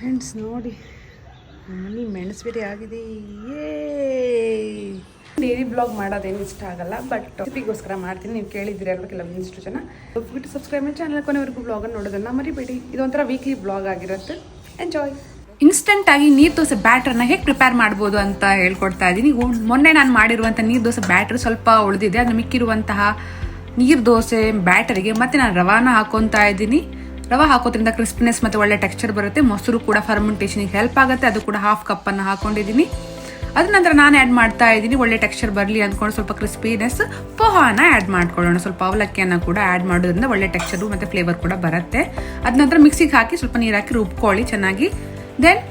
Friends ನೋಡಿ ಮನೆ ಮೆಣಸು ಆಗಿದೆ. ಡೈಲಿ ಬ್ಲಾಗ್ ಮಾಡೋದೇನು ಇಷ್ಟ ಆಗಲ್ಲ, ಬಟ್ ರೆಸಿಪಿಗೋಸ್ಕರ ಮಾಡ್ತೀನಿ. ನೀವು ಕೇಳಿದ್ದೀರಲ್ವ ಕೆಲವೊಂದಿಷ್ಟು ಜನ. ಬಿಟ್ಟು ಸಬ್ಸ್ಕ್ರೈಬ್ ಮಾಡಿ ಚಾನಲ್ ಕೊನೆವರೆಗೂ ಬ್ಲಾಗನ್ನು ನೋಡೋದನ್ನು ಮರಿಬೇಡಿ. ಇದೊಂಥರ ವೀಕ್ಲಿ ಬ್ಲಾಗ್ ಆಗಿರುತ್ತೆ. ಎಂಜಾಯ್. ಇನ್ಸ್ಟೆಂಟ್ ಆಗಿ ನೀರು ದೋಸೆ ಬ್ಯಾಟರ್ನ ಹೇಗೆ ಪ್ರಿಪೇರ್ ಮಾಡ್ಬೋದು ಅಂತ ಹೇಳ್ಕೊಡ್ತಾ ಇದ್ದೀನಿ. ಮೊನ್ನೆ ನಾನು ಮಾಡಿರುವಂಥ ನೀರು ದೋಸೆ ಬ್ಯಾಟರ್ ಸ್ವಲ್ಪ ಉಳಿದಿದೆ. ಅದನ್ನು ಮಿಕ್ಕಿರುವಂತಹ ನೀರು ದೋಸೆ ಬ್ಯಾಟರಿಗೆ ಮತ್ತೆ ನಾನು ರವಾನ ಹಾಕೊತಾ ಇದ್ದೀನಿ. ರವೆ ಹಾಕೋದ್ರಿಂದ ಕ್ರಿಸ್ಪಿನೆಸ್ ಮತ್ತು ಒಳ್ಳೆ ಟೆಕ್ಸ್ಚರ್ ಬರುತ್ತೆ. ಮೊಸರು ಕೂಡ ಫರ್ಮೆಂಟೇಷನ್ಗೆ ಹೆಲ್ಪ್ ಆಗುತ್ತೆ. ಅದು ಕೂಡ ಹಾಫ್ ಕಪ್ಪನ್ನು ಹಾಕೊಂಡಿದ್ದೀನಿ. ಅದ ನಂತರ ನಾನು ಆ್ಯಡ್ ಮಾಡ್ತಾ ಇದ್ದೀನಿ. ಒಳ್ಳೆ ಟೆಕ್ಸ್ಚರ್ ಬರಲಿ ಅಂದ್ಕೊಂಡು ಸ್ವಲ್ಪ ಕ್ರಿಸ್ಪಿನೆಸ್ ಪೋಹಾನ ಆ್ಯಡ್ ಮಾಡ್ಕೊಳ್ಳೋಣ. ಸ್ವಲ್ಪ ಅವಲಕ್ಕಿಯನ್ನು ಕೂಡ ಆ್ಯಡ್ ಮಾಡೋದ್ರಿಂದ ಒಳ್ಳೆ ಟೆಕ್ಸ್ಚರು ಮತ್ತು ಫ್ಲೇವರ್ ಕೂಡ ಬರುತ್ತೆ. ಅದ ನಂತರ ಮಿಕ್ಸಿಗೆ ಹಾಕಿ ಸ್ವಲ್ಪ ನೀರು ಹಾಕಿ ರುಬ್ಕೊಳ್ಳಿ ಚೆನ್ನಾಗಿ. ದೆನ್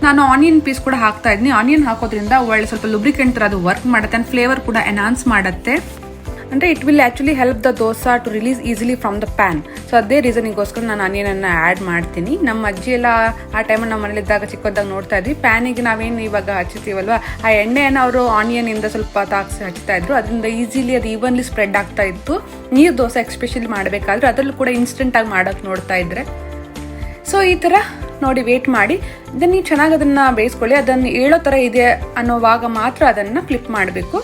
ನಾನು ಆನಿಯನ್ ಪೀಸ್ ಕೂಡ ಹಾಕ್ತಾ ಇದ್ದೀನಿ. ಆನಿಯನ್ ಹಾಕೋದ್ರಿಂದ ಒಳ್ಳೆ ಸ್ವಲ್ಪ ಲುಬ್ರಿಕೆಂಟ್ ಥರ ಅದು ವರ್ಕ್ ಮಾಡುತ್ತೆ ಆ್ಯಂಡ್ ಫ್ಲೇವರ್ ಕೂಡ ಎನ್ಹಾನ್ಸ್ ಮಾಡುತ್ತೆ. ಅಂದರೆ it will actually help the dosa to release easily from the pan. So ಅದೇ ರೀಸನಿಗೋಸ್ಕರ ನಾನು ಆನಿಯನನ್ನು ಆ್ಯಡ್ ಮಾಡ್ತೀನಿ. ನಮ್ಮ ಅಜ್ಜಿ ಎಲ್ಲ ಆ ಟೈಮಲ್ಲಿ ನಮ್ಮ ಮನೇಲಿದ್ದಾಗ ಚಿಕ್ಕದಾಗ ನೋಡ್ತಾ ಇದ್ವಿ. ಪ್ಯಾನಿಗೆ ನಾವೇನು ಇವಾಗ ಹಚ್ತೀವಲ್ವ, ಆ ಎಣ್ಣೆಯನ್ನು ಅವರು ಆನಿಯನಿಂದ ಸ್ವಲ್ಪ ತಾಗಿಸಿ ಹಚ್ತಾ ಇದ್ರು. ಅದರಿಂದ ಈಸಿಲಿ ಅದು ಈವನ್ಲಿ ಸ್ಪ್ರೆಡ್ ಆಗ್ತಾ ಇತ್ತು. ನೀರು ದೋಸೆ ಎಕ್ಸ್ಪೆಷಲಿ ಮಾಡಬೇಕಾದ್ರೆ ಅದರಲ್ಲೂ ಕೂಡ ಇನ್ಸ್ಟೆಂಟಾಗಿ ಮಾಡೋಕ್ಕೆ ನೋಡ್ತಾ ಇದ್ರೆ. ಸೊ ಈ ಥರ ನೋಡಿ ವೇಟ್ ಮಾಡಿ. ಇದನ್ನು ನೀವು ಚೆನ್ನಾಗಿ ಅದನ್ನು ಬೇಯಿಸ್ಕೊಳ್ಳಿ. ಅದನ್ನು ಹೇಳೋ ಥರ ಇದೆ ಅನ್ನೋವಾಗ ಮಾತ್ರ ಅದನ್ನು ಫ್ಲಿಪ್ ಮಾಡಬೇಕು.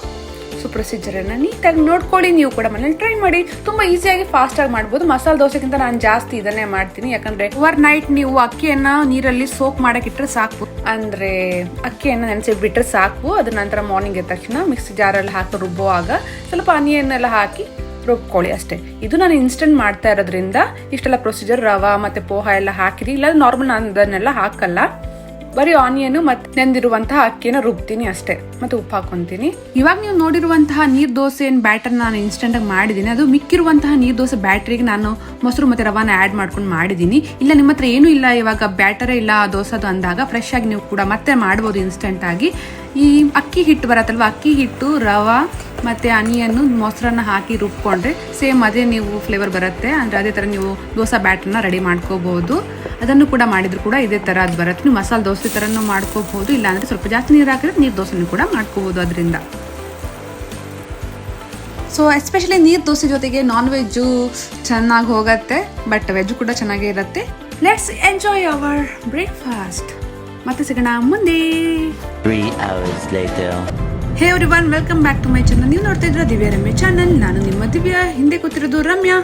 ಸೊ ಪ್ರೊಸೀಜರನ್ನು ನೀಟಾಗಿ ನೋಡ್ಕೊಳ್ಳಿ. ನೀವು ಕೂಡ ಮನೇಲಿ ಟ್ರೈ ಮಾಡಿ. ತುಂಬ ಈಸಿಯಾಗಿ ಫಾಸ್ಟಾಗಿ ಮಾಡ್ಬೋದು. ಮಸಾಲೆ ದೋಸೆಗಿಂತ ನಾನು ಜಾಸ್ತಿ ಇದನ್ನೇ ಮಾಡ್ತೀನಿ. ಯಾಕಂದರೆ ಓವರ್ ನೈಟ್ ನೀವು ಅಕ್ಕಿಯನ್ನು ನೀರಲ್ಲಿ ಸೋಕ್ ಮಾಡೋಕ್ಕಿಟ್ರೆ ಸಾಕು. ಅಂದರೆ ಅಕ್ಕಿಯನ್ನು ನೆನೆಸಿಬಿಟ್ರೆ ಸಾಕು. ಅದ ನಂತರ ಮಾರ್ನಿಂಗ್ ಎದ್ದ ತಕ್ಷಣ ಮಿಕ್ಸಿ ಜಾರಲ್ಲಿ ಹಾಕಿ ರುಬ್ಬುವಾಗ ಸ್ವಲ್ಪ ಆನಿಯನ್ ಎಲ್ಲ ಹಾಕಿ ರುಬ್ಕೊಳ್ಳಿ ಅಷ್ಟೇ. ಇದು ನಾನು ಇನ್ಸ್ಟೆಂಟ್ ಮಾಡ್ತಾ ಇರೋದ್ರಿಂದ ಇಷ್ಟೆಲ್ಲ ಪ್ರೊಸೀಜರ್ ರವಾ ಮತ್ತು ಪೋಹಾ ಎಲ್ಲ ಹಾಕಿರಿ. ಇಲ್ಲ ನಾರ್ಮಲ್ ನಾನು ಅದನ್ನೆಲ್ಲ ಹಾಕಲ್ಲ. ಬರೀ ಆನಿಯನ್ ಮತ್ತು ನೆಂದಿರುವಂತಹ ಅಕ್ಕಿನ ರುಬ್ತೀನಿ ಅಷ್ಟೇ, ಮತ್ತು ಉಪ್ಪು ಹಾಕೊಂತೀನಿ. ಇವಾಗ ನೀವು ನೋಡಿರುವಂತಹ ನೀರು ದೋಸೆ ಬ್ಯಾಟರ್ ನಾನು ಇನ್ಸ್ಟೆಂಟಾಗಿ ಮಾಡಿದ್ದೀನಿ. ಅದು ಮಿಕ್ಕಿರುವಂತಹ ನೀರು ದೋಸೆ ಬ್ಯಾಟ್ರಿಗೆ ನಾನು ಮೊಸರು ಮತ್ತು ರವಾನ ಆ್ಯಡ್ ಮಾಡ್ಕೊಂಡು ಮಾಡಿದ್ದೀನಿ. ಇಲ್ಲ ನಿಮ್ಮ ಹತ್ರ ಏನೂ ಇಲ್ಲ, ಇವಾಗ ಬ್ಯಾಟರೇ ಇಲ್ಲ ದೋಸೆದು ಅಂದಾಗ ಫ್ರೆಶ್ ಆಗಿ ನೀವು ಕೂಡ ಮತ್ತೆ ಮಾಡ್ಬೋದು ಇನ್ಸ್ಟೆಂಟಾಗಿ. ಈ ಅಕ್ಕಿ ಹಿಟ್ಟು ಬರತ್ತಲ್ವ, ಅಕ್ಕಿ ಹಿಟ್ಟು ರವಾ ಮತ್ತು ಆನಿಯನ್ನು ಮೊಸರನ್ನ ಹಾಕಿ ರುಬ್ಕೊಂಡ್ರೆ ಸೇಮ್ ಅದೇ ನೀವು ಫ್ಲೇವರ್ ಬರುತ್ತೆ. ಅಂದರೆ ಅದೇ ಥರ ನೀವು ದೋಸೆ ಬ್ಯಾಟರ್ನ ರೆಡಿ ಮಾಡ್ಕೋಬೋದು. ಅದನ್ನು ಕೂಡ ಮಾಡಿದ್ರು ಕೂಡ ಇದೇ ಥರ ಅದು ಬರುತ್ತೆ. ನೀವು ಮಸಾಲೆ ದೋಸೆ ಥರನೂ ಮಾಡ್ಕೋಬಹುದು. ಇಲ್ಲಾಂದರೆ ಸ್ವಲ್ಪ ಜಾಸ್ತಿ ನೀರು ಹಾಕಿದ್ರೆ ನೀರು ದೋಸೆನೂ ಕೂಡ ಮಾಡ್ಕೋಬೋದು ಅದರಿಂದ. ಸೊ ಎಸ್ಪೆಷಲಿ ನೀರು ದೋಸೆ ಜೊತೆಗೆ ನಾನ್ ವೆಜ್ಜು ಚೆನ್ನಾಗಿ ಹೋಗುತ್ತೆ, ಬಟ್ ವೆಜ್ ಕೂಡ ಚೆನ್ನಾಗೇ ಇರುತ್ತೆ. Let's enjoy our breakfast. ಮತ್ತೆ ಸಿಗೋಣ ಮುಂದೆ. 3 hours later. Hey everyone, welcome back to my channel. ನೀವು ನೋಡ್ತಾ ಇದ್ರ ದಿವ್ಯಾ ರಮ್ಯ ಚಾನಲ್. ನಾನು ನಿಮ್ಮ ದಿವ್ಯಾ, ಹಿಂದೆ ಕೂತಿರೋದು ರಮ್ಯಾ.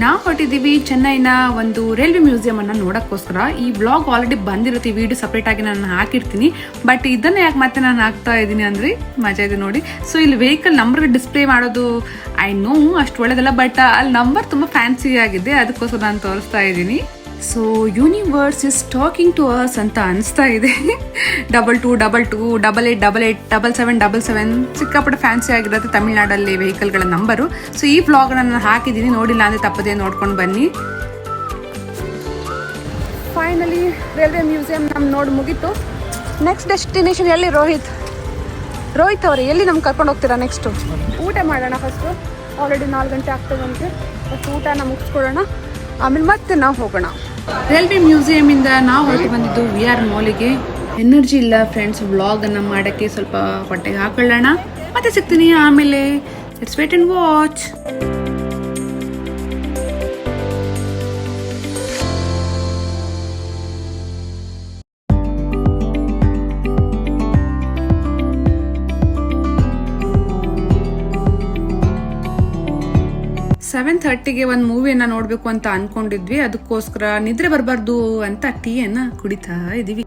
ನಾವು ಹೊರಟಿದ್ದೀವಿ ಚೆನ್ನೈನ ಒಂದು ರೈಲ್ವೆ ಮ್ಯೂಸಿಯಂ ಅನ್ನು ನೋಡೋಕ್ಕೋಸ್ಕರ. ಈ ಬ್ಲಾಗ್ ಆಲ್ರೆಡಿ ಬಂದಿರುತ್ತೆ, ವಿಡಿಯೋ ಸಪ್ರೇಟ್ ಆಗಿ ನಾನು ಹಾಕಿರ್ತೀನಿ. ಬಟ್ ಇದನ್ನ ಯಾಕೆ ಮತ್ತೆ ನಾನು ಹಾಕ್ತಾ ಇದ್ದೀನಿ ಅಂದರೆ ಮಜಾ ಇದೆ ನೋಡಿ. ಸೊ ಇಲ್ಲಿ ವೆಹಿಕಲ್ ನಂಬರ್ ಡಿಸ್ಪ್ಲೇ ಮಾಡೋದು ಐ ನೋ ಅಷ್ಟು ಒಳ್ಳೇದಲ್ಲ, ಬಟ್ ಅಲ್ಲಿ ನಂಬರ್ ತುಂಬ ಫ್ಯಾನ್ಸಿ ಆಗಿದೆ, ಅದಕ್ಕೋಸ್ಕರ ನಾನು ತೋರಿಸ್ತಾ ಇದ್ದೀನಿ. So universe is talking to us ಅಂತ ಅನಿಸ್ತಾ ಇದೆ. 2222 8888 7777 ಸಿಕ್ಕಾಪಟ್ಟೆ ಫ್ಯಾನ್ಸಿ ಆಗಿರುತ್ತೆ ತಮಿಳ್ನಾಡಲ್ಲಿ ವೆಹಿಕಲ್ಗಳ ನಂಬರು. ಸೊ ಈ ವ್ಲಾಗ್ನ ನಾನು ಹಾಕಿದ್ದೀನಿ, ನೋಡಿಲ್ಲ ಅಂದರೆ ತಪ್ಪದೇ ನೋಡ್ಕೊಂಡು ಬನ್ನಿ. ಫೈನಲಿ ರೈಲ್ವೆ ಮ್ಯೂಸಿಯಂ ನಮ್ಗೆ ನೋಡಿ ಮುಗೀತು. ನೆಕ್ಸ್ಟ್ ಡೆಸ್ಟಿನೇಷನ್ ಎಲ್ಲಿ? ರೋಹಿತ್ ಅವರೇ, ಎಲ್ಲಿ ನಮ್ಗೆ ಕರ್ಕೊಂಡು ಹೋಗ್ತೀರಾ ನೆಕ್ಸ್ಟು? ಊಟ ಮಾಡೋಣ ಫಸ್ಟು. ಆಲ್ರೆಡಿ 4 ಗಂಟೆ ಆಗ್ತದಂತೆ. ಫಸ್ಟ್ ಊಟನ ಮುಗಿಸ್ಕೊಳ್ಳೋಣ, ಆಮೇಲೆ ಮತ್ತೆ ನಾವು ಹೋಗೋಣ. ರೈಲ್ವೆ ಮ್ಯೂಸಿಯಮಿಂದ ನಾವು ಹೊರಟು ಬಂದಿದ್ದು VR ಮಾಲಿಗೆ. ಎನರ್ಜಿ ಇಲ್ಲ ಫ್ರೆಂಡ್ಸ್ ವ್ಲಾಗನ್ನು ಮಾಡೋಕ್ಕೆ. ಸ್ವಲ್ಪ ಹೊಟ್ಟೆಗೆ ಹಾಕೊಳ್ಳೋಣ, ಮತ್ತೆ ಸಿಗ್ತೀನಿ ಆಮೇಲೆ. Let's wait and watch. Seven 30ಗೆ ಒಂದು ಮೂವಿಯನ್ನು ನೋಡಬೇಕು ಅಂತ ಅಂದ್ಕೊಂಡಿದ್ವಿ. ಅದಕ್ಕೋಸ್ಕರ ನಿದ್ರೆ ಬರಬಾರ್ದು ಅಂತ ಟೀಯನ್ನು ಕುಡಿತಾ ಇದ್ದೀವಿ.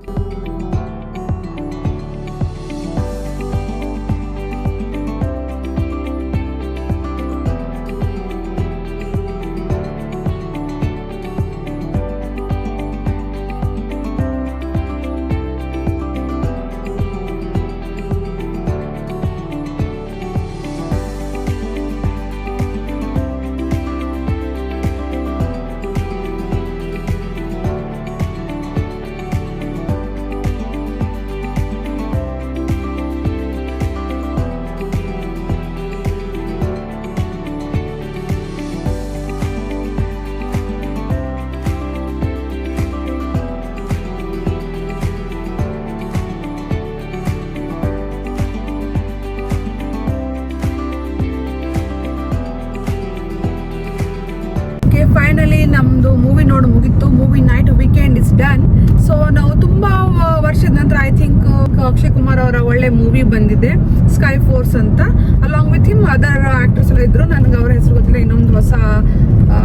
ಒಳ್ಳೆ ಮೂವಿ ಬಂದಿದೆ, ಸ್ಕೈ ಫೋರ್ಸ್ ಅಂತ. Along with him other actors ಎಲ್ಲ ಇದ್ರು, ನನಗೆ ಅವರ ಹೆಸರು ಗೊತ್ತಿಲ್ಲ. ಇನ್ನೊಂದು ಹೊಸ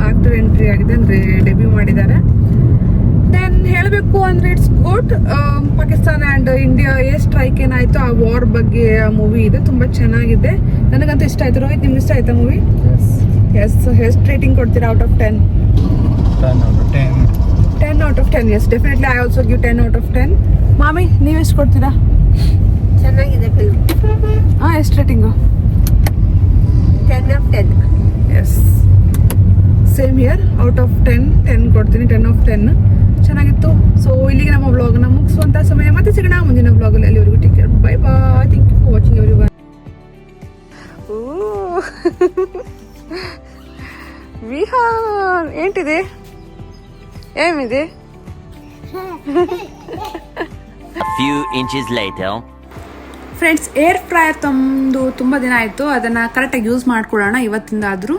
ಆಕ್ಟರ್ ಎಂಟ್ರಿ ಆಗಿದೆ, ಅಂದರೆ ಡೆಬ್ಯೂ ಮಾಡಿದ್ದಾರೆ. ದೆನ್ ಹೇಳಬೇಕು ಅಂದರೆ it's good. Pakistan and India strike ಏನಾಯಿತು ಆ ವಾರ್ ಬಗ್ಗೆ ಮೂವಿ ಇದೆ, ತುಂಬ ಚೆನ್ನಾಗಿದೆ. ನನಗಂತೂ ಇಷ್ಟ ಆಯಿತು. ರೋಹಿತ್, ನಿಮ್ಗೆ ಇಷ್ಟ ಆಯ್ತಾ ಮೂವಿ? ಎಸ್. ಎಷ್ಟು ರೇಟಿಂಗ್ ಕೊಡ್ತೀರಾ out of 10? 10 out of 10. Yes, definitely I also give 10 out of 10. ಮಾಮಿ, ನೀವು ಎಷ್ಟು ಕೊಡ್ತೀರಾ? ಚೆನ್ನಾಗಿದೆ ಫಿಲ್ಮ್. ಎಷ್ಟು rating? 10 of 10. Yes, same here. Out of 10 ಕೊಡ್ತೀನಿ. 10 of 10 ಚೆನ್ನಾಗಿತ್ತು. ಸೊ ಇಲ್ಲಿಗೆ ನಮ್ಮ ವ್ಲಾಗ್ನ ಮುಗಿಸುವಂಥ ಸಮಯ. ಮತ್ತೆ ಸಿಗೋಣ ಮುಂದಿನ ವ್ಲಾಗಲ್ಲಿ. ಅಲ್ಲಿವರೆಗೂ take care, bye bye. Thank you for watching everyone. Vihaan ఏంటిది? ఏమిది? A few inches later. Friends, air fryer ತಂದು ತುಂಬ ದಿನ ಆಯಿತು. ಅದನ್ನು ಕರೆಕ್ಟಾಗಿ ಯೂಸ್ ಮಾಡ್ಕೊಳ್ಳೋಣ ಇವತ್ತಿಂದ ಆದರೂ.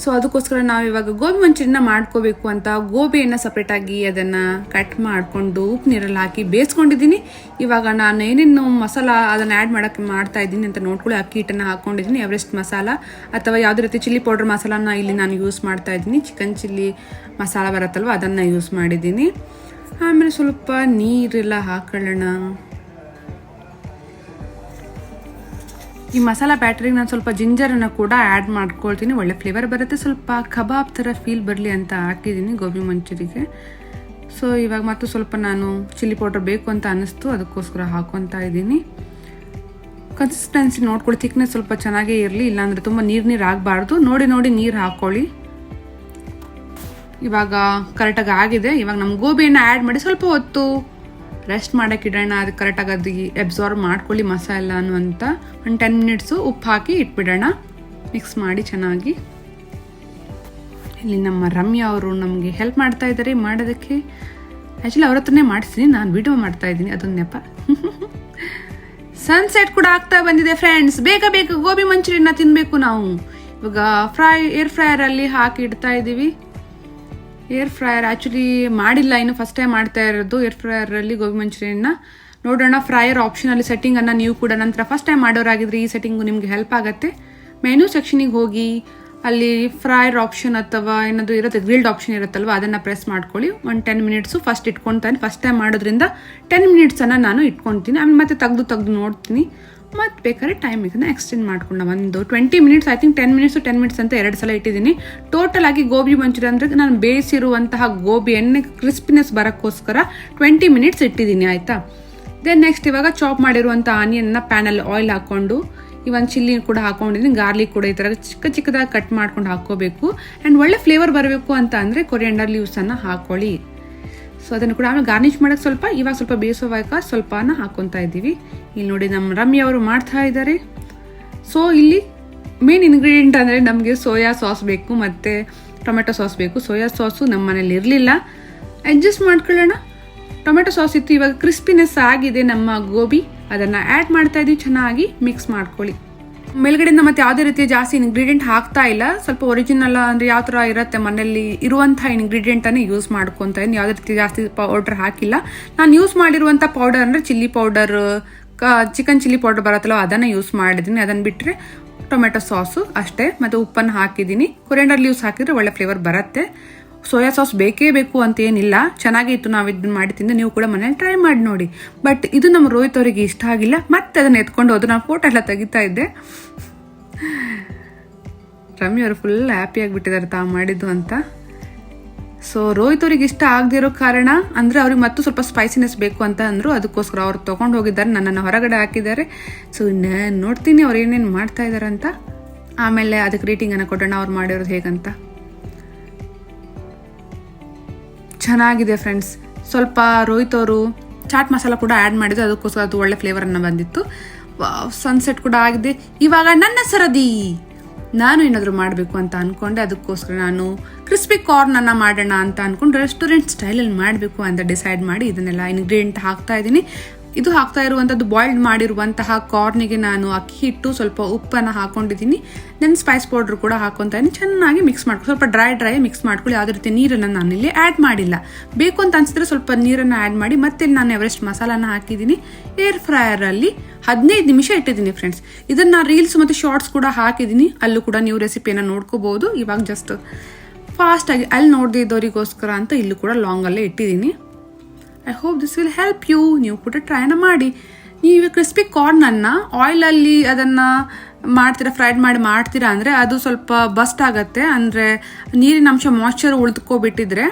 ಸೊ ಅದಕ್ಕೋಸ್ಕರ ನಾವು ಇವಾಗ ಗೋಬಿ ಮಂಚೂರಿಯನ್ನ ಮಾಡ್ಕೋಬೇಕು ಅಂತ ಗೋಬಿಯನ್ನು ಸಪ್ರೇಟಾಗಿ ಅದನ್ನು ಕಟ್ ಮಾಡಿಕೊಂಡು ಉಪ್ಪು ನೀರಲ್ಲಿ ಹಾಕಿ ಬೇಯಿಸ್ಕೊಂಡಿದ್ದೀನಿ. ಇವಾಗ ನಾನು ಏನೇನು ಮಸಾಲ ಅದನ್ನು ಆ್ಯಡ್ ಮಾಡೋಕ್ಕೆ ಮಾಡ್ತಾ ಇದ್ದೀನಿ ಅಂತ ನೋಡ್ಕೊಳ್ಳಿ. ಅಕ್ಕಿ ಹಿಟ್ಟನ್ನು ಹಾಕ್ಕೊಂಡಿದ್ದೀನಿ, ಎವರೆಸ್ಟ್ ಮಸಾಲ ಅಥವಾ ಯಾವುದೇ ರೀತಿ ಚಿಲ್ಲಿ ಪೌಡರ್ ಮಸಾಲಾನ ಇಲ್ಲಿ ನಾನು ಯೂಸ್ ಮಾಡ್ತಾ ಇದ್ದೀನಿ. ಚಿಕನ್ ಚಿಲ್ಲಿ ಮಸಾಲ ಬರುತ್ತಲ್ವ, ಅದನ್ನು ಯೂಸ್ ಮಾಡಿದ್ದೀನಿ. ಆಮೇಲೆ ಸ್ವಲ್ಪ ನೀರೆಲ್ಲ ಹಾಕೊಳ್ಳೋಣ. ಈ ಮಸಾಲ ಬ್ಯಾಟರಿಗೆ ನಾನು ಸ್ವಲ್ಪ ಜಿಂಜರನ್ನು ಕೂಡ ಆ್ಯಡ್ ಮಾಡ್ಕೊಳ್ತೀನಿ, ಒಳ್ಳೆ ಫ್ಲೇವರ್ ಬರುತ್ತೆ. ಸ್ವಲ್ಪ ಕಬಾಬ್ ಥರ ಫೀಲ್ ಬರಲಿ ಅಂತ ಹಾಕಿದ್ದೀನಿ ಗೋಬಿ ಮಂಚೂರಿಗೆ. ಸೊ ಇವಾಗ ಮತ್ತು ಸ್ವಲ್ಪ ನಾನು ಚಿಲ್ಲಿ ಪೌಡರ್ ಬೇಕು ಅಂತ ಅನ್ನಿಸ್ತು, ಅದಕ್ಕೋಸ್ಕರ ಹಾಕೊತಾ ಇದ್ದೀನಿ. ಕನ್ಸಿಸ್ಟೆನ್ಸಿ ನೋಡ್ಕೊಳ್ಳಿ, ಥಿಕ್ನೆಸ್ ಸ್ವಲ್ಪ ಚೆನ್ನಾಗೇ ಇರಲಿ, ಇಲ್ಲಾಂದರೆ ತುಂಬ ನೀರು ಆಗಬಾರ್ದು. ನೋಡಿ ನೀರು ಹಾಕ್ಕೊಳ್ಳಿ. ಇವಾಗ ಕರೆಕ್ಟಾಗಿ ಆಗಿದೆ. ಇವಾಗ ನಮ್ಮ ಗೋಬಿಯನ್ನು ಆ್ಯಡ್ ಮಾಡಿ ಸ್ವಲ್ಪ ಹೊತ್ತು ರೆಸ್ಟ್ ಮಾಡೋಕ್ಕೆ ಇಡೋಣ. ಅದು ಕರೆಕ್ಟಾಗಿ ಅದು ಅಬ್ಸಾರ್ವ್ ಮಾಡ್ಕೊಳ್ಳಿ ಮಸಾಲಾನು ಅಂತ. ಒಂದು 10 ಮಿನಿಟ್ಸು ಉಪ್ಪು ಹಾಕಿ ಇಟ್ಬಿಡೋಣ, ಮಿಕ್ಸ್ ಮಾಡಿ ಚೆನ್ನಾಗಿ. ಇಲ್ಲಿ ನಮ್ಮ ರಮ್ಯಾ ಅವರು ನಮಗೆ ಹೆಲ್ಪ್ ಮಾಡ್ತಾ ಇದ್ದಾರೆ ಮಾಡೋದಕ್ಕೆ. ಆ್ಯಕ್ಚುಲಿ ಅವ್ರ ಹತ್ರನೇ ಮಾಡಿಸ್ತೀನಿ, ನಾನು ವಿಡಿಯೋ ಮಾಡ್ತಾ ಇದ್ದೀನಿ, ಅದೊಂದು ನೆಪ. ಸನ್ಸೆಟ್ ಕೂಡ ಆಗ್ತಾ ಬಂದಿದೆ ಫ್ರೆಂಡ್ಸ್. ಬೇಗ ಗೋಬಿ ಮಂಚೂರಿಯನ್ನ ತಿನ್ನಬೇಕು ನಾವು. ಇವಾಗ ಏರ್ ಫ್ರೈಯರಲ್ಲಿ ಹಾಕಿ ಇಡ್ತಾ ಇದ್ದೀವಿ. ಏರ್ ಫ್ರೈಯರ್ ಆ್ಯಕ್ಚುಲಿ ಮಾಡಿಲ್ಲ, ಇನ್ನು ಫಸ್ಟ್ ಟೈಮ್ ಮಾಡ್ತಾ ಇರೋದು ಏರ್ ಫ್ರೈಯರಲ್ಲಿ ಗೋಬಿ ಮಂಚೂರಿಯನ್ನ. ನೋಡೋಣ. ಫ್ರೈಯರ್ ಆಪ್ಷನಲ್ಲಿ ಸೆಟ್ಟಿಂಗನ್ನು ನೀವು ಕೂಡ ನಂತರ ಫಸ್ಟ್ ಟೈಮ್ ಮಾಡೋರಾಗಿದ್ರೆ ಈ ಸೆಟ್ಟಿಂಗು ನಿಮಗೆ ಹೆಲ್ಪ್ ಆಗುತ್ತೆ. ಮೆನು ಸೆಕ್ಷನಿಗೆ ಹೋಗಿ ಅಲ್ಲಿ ಫ್ರೈಯರ್ ಆಪ್ಷನ್ ಅಥವಾ ಏನಾದರೂ ಇರುತ್ತೆ, ಗ್ರಿಲ್ಡ್ ಆಪ್ಷನ್ ಇರುತ್ತಲ್ವ, ಅದನ್ನು ಪ್ರೆಸ್ ಮಾಡ್ಕೊಳ್ಳಿ. ಒಂದು 10 ಮಿನಿಟ್ಸು ಫಸ್ಟ್ ಇಟ್ಕೊತಾನೆ. ಫಸ್ಟ್ ಟೈಮ್ ಮಾಡೋದ್ರಿಂದ 10 ಮಿನಿಟ್ಸನ್ನು ನಾನು ಇಟ್ಕೊತೀನಿ. ಆಮೇಲೆ ಮತ್ತೆ ತೆಗೆದು ನೋಡ್ತೀನಿ. ಮತ್ತು ಬೇಕಾದ್ರೆ ಟೈಮ್ ಇದನ್ನು ಎಕ್ಸ್ಟೆಂಡ್ ಮಾಡ್ಕೊಂಡು ಒಂದು 20 ಮಿನಿಟ್ಸ್, ಐ ಥಿಂಕ್ 10 ಮಿನಿಟ್ಸ್ ಅಂತ 2 ಸಲ ಇಟ್ಟಿದ್ದೀನಿ. ಟೋಟಲ್ ಆಗಿ ಗೋಬಿ ಮಂಚೂರಿ ಅಂದರೆ ನಾನು ಬೇಯಿಸಿರುವಂತಹ ಗೋಬಿ ಎಣ್ಣೆ ಕ್ರಿಸ್ಪಿನೆಸ್ ಬರೋಕ್ಕೋಸ್ಕರ 20 ಮಿನಿಟ್ಸ್ ಇಟ್ಟಿದ್ದೀನಿ, ಆಯಿತಾ. ದೆನ್ ನೆಕ್ಸ್ಟ್ ಇವಾಗ ಚಾಪ್ ಮಾಡಿರುವಂಥ ಆನಿಯನ್ನ ಪ್ಯಾನಲ್ಲಿ ಆಯಿಲ್ ಹಾಕ್ಕೊಂಡು, ಇವನ್ ಚಿಲ್ಲಿ ಕೂಡ ಹಾಕೊಂಡಿದ್ದೀನಿ, ಗಾರ್ಲಿಕ್ ಕೂಡ ಈ ಥರ ಚಿಕ್ಕದಾಗಿ ಕಟ್ ಮಾಡ್ಕೊಂಡು ಹಾಕ್ಕೋಬೇಕು. ಆ್ಯಂಡ್ ಒಳ್ಳೆ ಫ್ಲೇವರ್ ಬರಬೇಕು ಅಂತ ಅಂದರೆ ಕೊರಿಯಂಡರ್ ಲೀವ್ಸನ್ನು ಹಾಕ್ಕೊಳ್ಳಿ. ಸೊ ಅದನ್ನು ಕೂಡ ಆಮೇಲೆ ಗಾರ್ನಿಷ್ ಮಾಡೋಕ್ಕೆ ಇವಾಗ ಸ್ವಲ್ಪ ಬೇಯಿಸೋವಾಗ ಸ್ವಲ್ಪನ ಹಾಕ್ಕೊತಾ ಇದ್ದೀವಿ. ಇಲ್ಲಿ ನೋಡಿ ನಮ್ಮ ರಮ್ಯಾ ಅವರು ಮಾಡ್ತಾ ಇದ್ದಾರೆ. ಸೊ ಇಲ್ಲಿ ಮೇನ್ ಇಂಗ್ರೀಡಿಯೆಂಟ್ ಅಂದರೆ ನಮಗೆ ಸೋಯಾ ಸಾಸ್ ಬೇಕು ಮತ್ತು ಟೊಮೆಟೊ ಸಾಸ್ ಬೇಕು. ಸೋಯಾ ಸಾಸು ನಮ್ಮ ಮನೇಲಿ ಇರಲಿಲ್ಲ, ಅಡ್ಜಸ್ಟ್ ಮಾಡ್ಕೊಳ್ಳೋಣ. ಟೊಮೆಟೊ ಸಾಸ್ ಇತ್ತು. ಇವಾಗ ಕ್ರಿಸ್ಪಿನೆಸ್ ಆಗಿದೆ ನಮ್ಮ ಗೋಬಿ, ಅದನ್ನು ಆ್ಯಡ್ ಮಾಡ್ತಾ ಇದ್ದೀವಿ. ಚೆನ್ನಾಗಿ ಮಿಕ್ಸ್ ಮಾಡ್ಕೊಳ್ಳಿ. ಮೇಲ್ಗಡೆಯಿಂದ ಮತ್ತೆ ಯಾವುದೇ ರೀತಿಯ ಜಾಸ್ತಿ ಇಂಗ್ರೀಡಿಯೆಂಟ್ ಹಾಕ್ತಾ ಇಲ್ಲ. ಸ್ವಲ್ಪ ಒರಿಜಿನಲ್ ಅಂದರೆ ಯಾವ ಥರ ಇರುತ್ತೆ ಮನೆಯಲ್ಲಿ ಇರುವಂಥ ಇಂಗ್ರೀಡಿಯೆಂಟನ್ನೇ ಯೂಸ್ ಮಾಡ್ಕೊತಾ ಇದ್ದೀನಿ. ಯಾವುದೇ ರೀತಿ ಜಾಸ್ತಿ ಪೌಡರ್ ಹಾಕಿಲ್ಲ. ನಾನು ಯೂಸ್ ಮಾಡಿರುವಂಥ ಪೌಡರ್ ಅಂದರೆ chilli powder, chicken chilli powder ಬರುತ್ತಲ್ಲ, ಅದನ್ನು ಯೂಸ್ ಮಾಡಿದ್ದೀನಿ. ಅದನ್ನು ಬಿಟ್ಟರೆ ಟೊಮೆಟೊ ಸಾಸು ಅಷ್ಟೇ, ಮತ್ತು ಉಪ್ಪನ್ನು ಹಾಕಿದ್ದೀನಿ. ಕೊರಿಯಂಡರ್ ಲೀವ್ಸ್ ಹಾಕಿದರೆ ಒಳ್ಳೆ ಫ್ಲೇವರ್ ಬರುತ್ತೆ. ಸೋಯಾ ಸಾಸ್ ಬೇಕೇ ಬೇಕು ಅಂತ ಏನಿಲ್ಲ, ಚೆನ್ನಾಗೇ ಇತ್ತು. ನಾವು ಇದನ್ನು ಮಾಡಿ ತಿಂದು ನೀವು ಕೂಡ ಮನೇಲಿ ಟ್ರೈ ಮಾಡಿ ನೋಡಿ. ಬಟ್ ಇದು ನಮ್ಮ ರೋಹಿತ್ ಅವರಿಗೆ ಇಷ್ಟ ಆಗಿಲ್ಲ. ಮತ್ತೆ ಅದನ್ನು ಎತ್ಕೊಂಡು ಹೋದ್ರು. ನಾನು ಫೋಟೋ ಎಲ್ಲ ತೆಗಿತಾ ಇದ್ದೆ. ರಮ್ಯಾ ಅವರು ಫುಲ್ ಹ್ಯಾಪಿ ಆಗಿಬಿಟ್ಟಿದ್ದಾರೆ ತಾವು ಮಾಡಿದ್ದು ಅಂತ. ಸೊ ರೋಹಿತ್ ಅವ್ರಿಗೆ ಇಷ್ಟ ಆಗದಿರೋ ಕಾರಣ ಅಂದರೆ ಅವ್ರಿಗೆ ಮತ್ತು ಸ್ವಲ್ಪ ಸ್ಪೈಸಿನೆಸ್ ಬೇಕು ಅಂತ ಅಂದರು. ಅದಕ್ಕೋಸ್ಕರ ಅವ್ರು ತೊಗೊಂಡು ಹೋಗಿದ್ದಾರೆ, ನನ್ನನ್ನು ಹೊರಗಡೆ ಹಾಕಿದ್ದಾರೆ. ಸೊ ನಾನು ನೋಡ್ತೀನಿ ಅವ್ರು ಏನೇನು ಮಾಡ್ತಾ ಇದ್ದಾರೆ ಅಂತ. ಆಮೇಲೆ ಅದಕ್ಕೆ ರೇಟಿಂಗನ್ನು ಕೊಡೋಣ ಅವ್ರು ಮಾಡಿರೋದು ಹೇಗಂತ. ಚೆನ್ನಾಗಿದೆ ಫ್ರೆಂಡ್ಸ್. ಸ್ವಲ್ಪ ರೋಹಿತ್ ಅವರು ಚಾಟ್ ಮಸಾಲ ಕೂಡ ಆ್ಯಡ್ ಮಾಡಿದ್ರು, ಅದಕ್ಕೋಸ್ಕರ ಅದು ಒಳ್ಳೆ ಫ್ಲೇವರನ್ನು ಬಂದಿತ್ತು. ಸನ್ಸೆಟ್ ಕೂಡ ಆಗಿದೆ. ಇವಾಗ ನನ್ನ ಸರದಿ. ನಾನು ಏನಾದರೂ ಮಾಡಬೇಕು ಅಂತ ಅಂದ್ಕೊಂಡೆ, ಅದಕ್ಕೋಸ್ಕರ ನಾನು ಕ್ರಿಸ್ಪಿ ಕಾರ್ನನ್ನು ಮಾಡೋಣ ಅಂತ ಅಂದ್ಕೊಂಡು ರೆಸ್ಟೋರೆಂಟ್ ಸ್ಟೈಲಲ್ಲಿ ಮಾಡಬೇಕು ಅಂತ ಡಿಸೈಡ್ ಮಾಡಿ ಇದನ್ನೆಲ್ಲ ಇಂಗ್ರೀಡಿಯೆಂಟ್ ಹಾಕ್ತಾ ಇದ್ದೀನಿ. ಇದು ಹಾಕ್ತಾ ಇರುವಂಥದ್ದು ಬಾಯ್ಲ್ಡ್ ಮಾಡಿರುವಂತಹ ಕಾರ್ನಿಗೆ ನಾನು ಅಕ್ಕಿ ಹಿಟ್ಟು ಸ್ವಲ್ಪ ಉಪ್ಪನ್ನು ಹಾಕೊಂಡಿದ್ದೀನಿ. ದೆನ್ ಸ್ಪೈಸ್ ಪೌಡರ್ ಕೂಡ ಹಾಕೊತಾ ಇದ್ದೀನಿ. ಚೆನ್ನಾಗಿ ಮಿಕ್ಸ್ ಮಾಡ್ಕೊ, ಸ್ವಲ್ಪ ಡ್ರೈ ಮಿಕ್ಸ್ ಮಾಡ್ಕೊಳ್ಳಿ. ಯಾವುದೇ ರೀತಿ ನೀರನ್ನು ನಾನಿಲ್ಲಿ ಆ್ಯಡ್ ಮಾಡಿಲ್ಲ. ಬೇಕು ಅಂತ ಅನಿಸಿದ್ರೆ ಸ್ವಲ್ಪ ನೀರನ್ನು ಆ್ಯಡ್ ಮಾಡಿ. ಮತ್ತೆ ನಾನು ಎವರೆಸ್ಟ್ ಮಸಾಲಾನ ಹಾಕಿದ್ದೀನಿ. ಏರ್ ಫ್ರೈಯರಲ್ಲಿ 15 ನಿಮಿಷ ಇಟ್ಟಿದ್ದೀನಿ ಫ್ರೆಂಡ್ಸ್. ಇದನ್ನು ರೀಲ್ಸ್ ಮತ್ತು ಶಾರ್ಟ್ಸ್ ಕೂಡ ಹಾಕಿದ್ದೀನಿ, ಅಲ್ಲೂ ಕೂಡ ನೀವು ರೆಸಿಪಿಯನ್ನು ನೋಡ್ಕೋಬಹುದು. ಇವಾಗ ಜಸ್ಟ್ ಫಾಸ್ಟಾಗಿ ಅಲ್ಲಿ ನೋಡದೇ ಇದ್ದವರಿಗೋಸ್ಕರ ಅಂತ ಇಲ್ಲೂ ಕೂಡ ಲಾಂಗಲ್ಲೇ ಇಟ್ಟಿದ್ದೀನಿ. I hope this will help you. ನೀವು ಕೂಡ ಟ್ರೈನ ಮಾಡಿ. ನೀವು ಕ್ರಿಸ್ಪಿ ಕಾರ್ನನ್ನು ಆಯಿಲಲ್ಲಿ ಅದನ್ನು ಫ್ರೈಡ್ ಮಾಡ್ತೀರಾ ಅಂದರೆ ಅದು ಸ್ವಲ್ಪ ಬಸ್ಟ್ ಆಗುತ್ತೆ. ಅಂದರೆ ನೀರಿನ ಅಂಶ ಮಾಯ್ಶ್ಚರ್ ಉಳಿದುಕೋಬಿಟ್ಟಿದ್ರೆ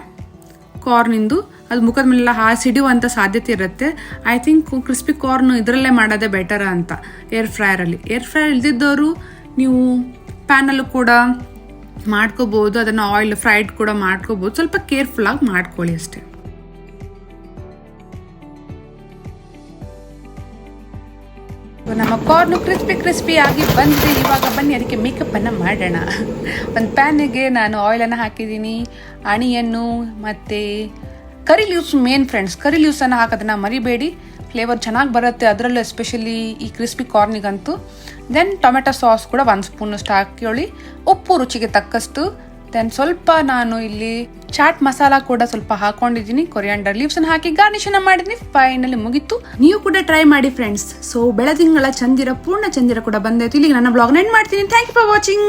ಕಾರ್ನಿಂದು ಅದು ಮುಖದ ಮೇಲೆಲ್ಲ ಸಿಡಿಯುವಂಥ ಸಾಧ್ಯತೆ ಇರುತ್ತೆ. ಐ ಥಿಂಕ್ ಕ್ರಿಸ್ಪಿ ಕಾರ್ನ್ ಇದರಲ್ಲೇ ಮಾಡೋದೇ ಬೆಟರ್ ಅಂತ ಏರ್ ಫ್ರೈಯರಲ್ಲಿ. ಏರ್ ಫ್ರೈಯರ್ ಇಲ್ದಿದ್ದವರು ನೀವು ಪ್ಯಾನಲ್ಲೂ ಕೂಡ ಮಾಡ್ಕೋಬೋದು, ಅದನ್ನು ಆಯಿಲ್ ಫ್ರೈಡ್ ಕೂಡ ಮಾಡ್ಕೋಬೋದು. ಸ್ವಲ್ಪ ಕೇರ್ಫುಲ್ಲಾಗಿ ಮಾಡ್ಕೊಳ್ಳಿ ಅಷ್ಟೇ. ನಮ್ಮ ಕಾರ್ನು ಕ್ರಿಸ್ಪಿ ಆಗಿ ಬಂದಿದೆ. ಇವಾಗ ಬನ್ನಿ ಅದಕ್ಕೆ ಮೇಕಪ್ಪನ್ನು ಮಾಡೋಣ. ಒಂದು ಪ್ಯಾನಿಗೆ ನಾನು ಆಯಿಲನ್ನು ಹಾಕಿದ್ದೀನಿ, ಆನಿಯನ್ನು ಮತ್ತು ಕರಿ ಲೀವ್ಸ್ ಮೇನ್ ಫ್ರೆಂಡ್ಸ್. ಕರಿ ಲೀವ್ಸನ್ನು ಹಾಕೋದನ್ನು ಮರಿಬೇಡಿ, ಫ್ಲೇವರ್ ಚೆನ್ನಾಗಿ ಬರುತ್ತೆ, ಅದರಲ್ಲೂ ಎಸ್ಪೆಷಲಿ ಈ ಕ್ರಿಸ್ಪಿ ಕಾರ್ನಿಗಂತೂ. ದೆನ್ ಟೊಮೆಟೊ ಸಾಸ್ ಕೂಡ 1 ಸ್ಪೂನಷ್ಟು ಹಾಕೊಳ್ಳಿ. ಉಪ್ಪು ರುಚಿಗೆ ತಕ್ಕಷ್ಟು. ದೆನ್ ಸ್ವಲ್ಪ ನಾನು ಇಲ್ಲಿ ಚಾಟ್ ಮಸಾಲ ಕೂಡ ಸ್ವಲ್ಪ ಹಾಕೊಂಡಿದ್ದೀನಿ. ಕೊರಿಯಾಂಡರ್ ಲೀವ್ಸನ್ನು ಹಾಕಿ ಗಾರ್ನಿಷನ್ನು ಮಾಡಿದ್ದೀನಿ. ಫೈನಲಿ ಮುಗೀತು. ನೀವು ಕೂಡ ಟ್ರೈ ಮಾಡಿ ಫ್ರೆಂಡ್ಸ್. ಸೊ ಬೆಳದಿಂಗಳ ಚಂದಿರ ಪೂರ್ಣ ಚಂದಿರ ಕೂಡ ಬಂದಾಯ್ತು. ಇಲ್ಲಿಗೆ ನನ್ನ ಬ್ಲಾಗ್ನ ಎಂಡ್ ಮಾಡ್ತೀನಿ. Thank you for watching.